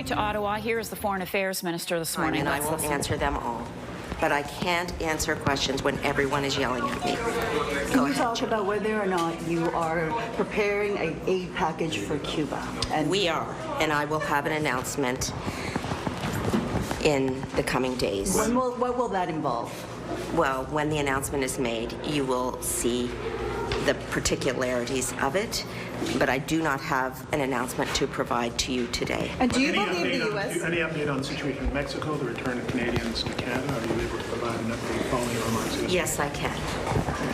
to Ottawa. Here is the Foreign Affairs Minister this morning. And I will answer them all. But I can't answer questions when everyone is yelling at me. Can you talk about whether or not you are preparing an aid package for Cuba? And we are, and I will have an announcement in the coming days. What will that involve? Well, when the announcement is made, you will see the particularities of it, but I do not have an announcement to provide to you today. And do you believe the U.S.? Any update on the situation in Mexico, the return of Canadians to Canada? Are you able to provide an update following your remarks? Yes, I can.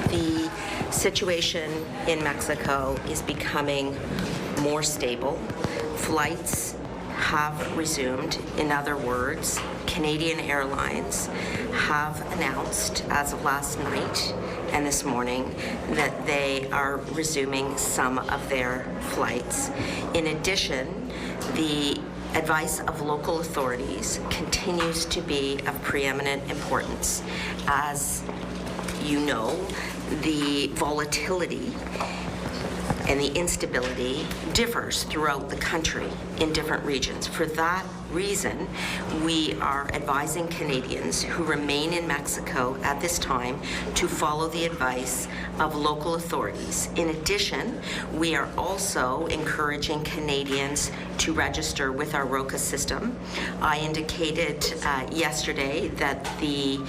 The situation in Mexico is becoming more stable. Flights have resumed. In other words, Canadian Airlines have announced as of last night and this morning that they are resuming some of their flights. In addition, the advice of local authorities continues to be of preeminent importance. As you know, the volatility and the instability differs throughout the country in different regions. For that reason, we are advising Canadians who remain in Mexico at this time to follow the advice of local authorities. In addition, we are also encouraging Canadians to register with our ROCA system. I indicated yesterday that the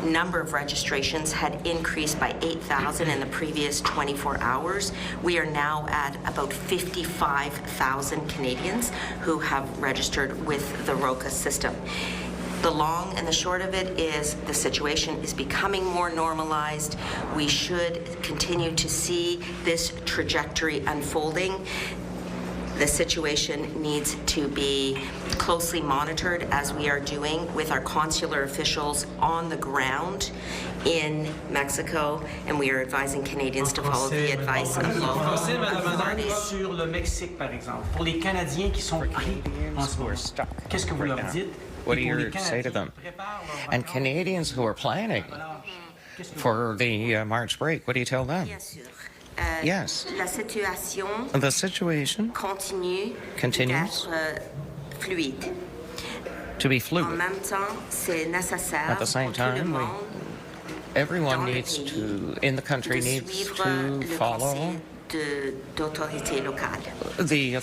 number of registrations had increased by 8,000 in the previous 24 hours. We are now at about 55,000 Canadians who have registered with the ROCA system. The long and the short of it is the situation is becoming more normalized. We should continue to see this trajectory unfolding. The situation needs to be closely monitored, as we are doing with our consular officials on the ground in Mexico, and we are advising Canadians to follow the advice of local authorities. Sur le Mexique, par exemple, pour les Canadiens qui sont pris en ce moment, qu'est-ce que vous leur dites? What do you say to them? And Canadians who are planning for the March break, what do you tell them? Yes. La situation The situation continues fluide. to be En fluid. même temps, c'est nécessaire At the same pour tout le time, monde everyone needs to, in the country, de needs suivre to le follow conseil d'autorité locale. the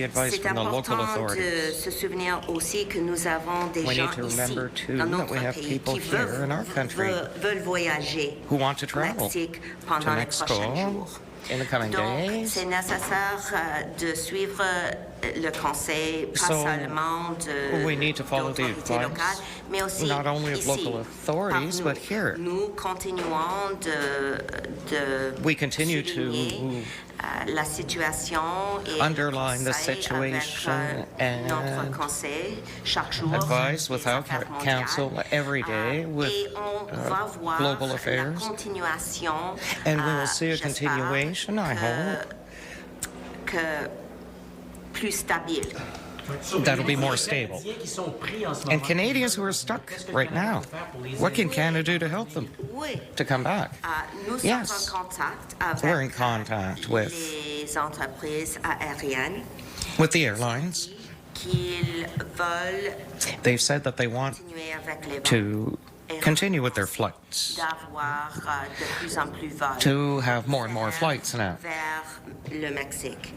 advice C'est from the local important de authorities. se souvenir aussi que nous avons des We gens need to ici, remember, too, dans that notre we have pays, people qui here in our country veulent voyager who want to au travel Mexique to pendant les Mexico prochains jours. in the coming Donc, days. c'est nécessaire de suivre le conseil, pas So, seulement we need to follow the d'autorités advice, locales, mais aussi not only of ici, local authorities, par but here. Nous continuons de We continue souligner, la situation et underline the conseil situation avec, notre and conseil chaque jour advice des with our affaires council mondiales. every day with Et on va voir global la affairs. continuation, And we will see a j'espère continuation, I hope, que plus stable. that'll be more stable. And Canadians who are stuck right now, what can Canada do to help them Oui. to come back? Nous Yes. sommes en contact avec We're in contact with les entreprises aériennes the airlines. qu'ils veulent They've said that they want continuer avec les vols. to continue with their flights, D'avoir de plus en plus vols to have more and more flights now vers le Mexique.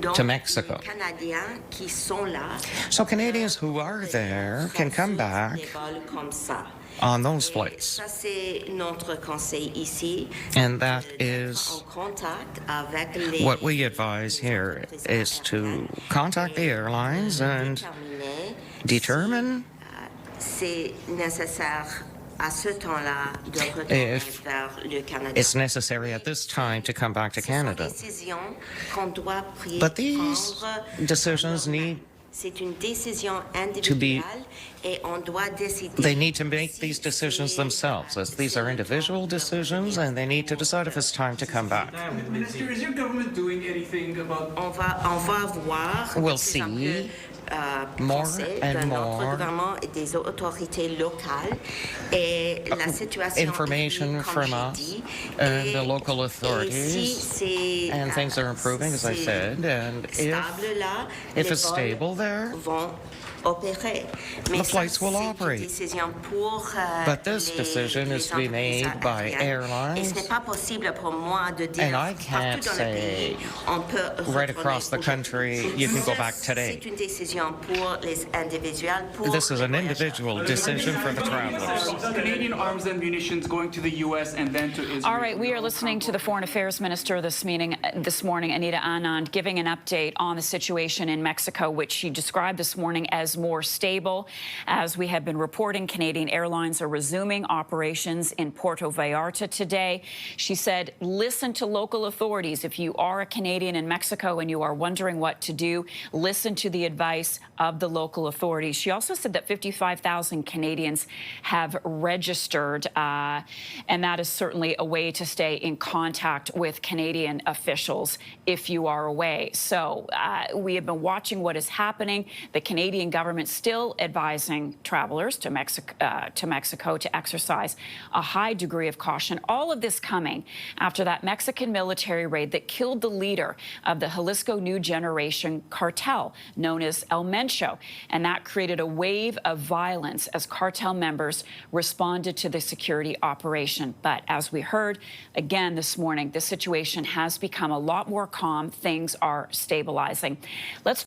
Donc, to Mexico. les Canadiens qui sont là So Canadians who are there can come back des vols comme ça. on those Et flights. ça, c'est notre conseil ici. And that En is contact avec les what we advise here is to contact the airlines and determine c'est nécessaire à ce temps-là de retourner if vers le Canada. it's necessary at this time to come back to Ce sont des Canada. décisions qu'on doit But these prendre. decisions need C'est une décision to be- individuelle et on doit décider. They need to make these decisions themselves, as these are individual decisions, and they need to decide if it's time to come back. Minister, is your government doing anything about On va voir We'll de plus en see plus, more conseils and de notre more gouvernement et des autorités locales et la situation information est, comme from j'ai us dit, and et- the local et authorities, si c'est, and things are improving, as I c'est said, and stable là, if les it's vols stable there, vont opérer. Mais The flights will c'est une operate. décision pour, But this les- decision les is to be entreprises made by aériennes. airlines. Et ce n'est pas possible pour moi de dire And I partout can't dans le pays, say on peut right retourner across the country, you can go back today. C'est une décision pour les individuels, pour This is les an voyageurs. individual decision for the travelers. Canadian arms and munitions going to the U.S. and then to Israel. All right, we are listening to the Foreign Affairs Minister this morning, Anita Anand, giving an update on the situation in Mexico, which she described this morning as more stable. As we have been reporting, Canadian Airlines are resuming operations in Puerto Vallarta today. She said, listen to local authorities. If you are a Canadian in Mexico and you are wondering what to do, listen to the advice of the local authorities. She also said that 55,000 Canadians have registered, and that is certainly a way to stay in contact with Canadian officials if you are away. So we have been watching what is happening. The Canadian government still advising travelers to Mexico to exercise a high degree of caution. All of this coming after that Mexican military raid that killed the leader of the Jalisco New Generation cartel, known as El Mencho. And that created a wave of violence as cartel members responded to the security operation. But as we heard again this morning, the situation has become a lot more calm. Things are stabilizing. Let's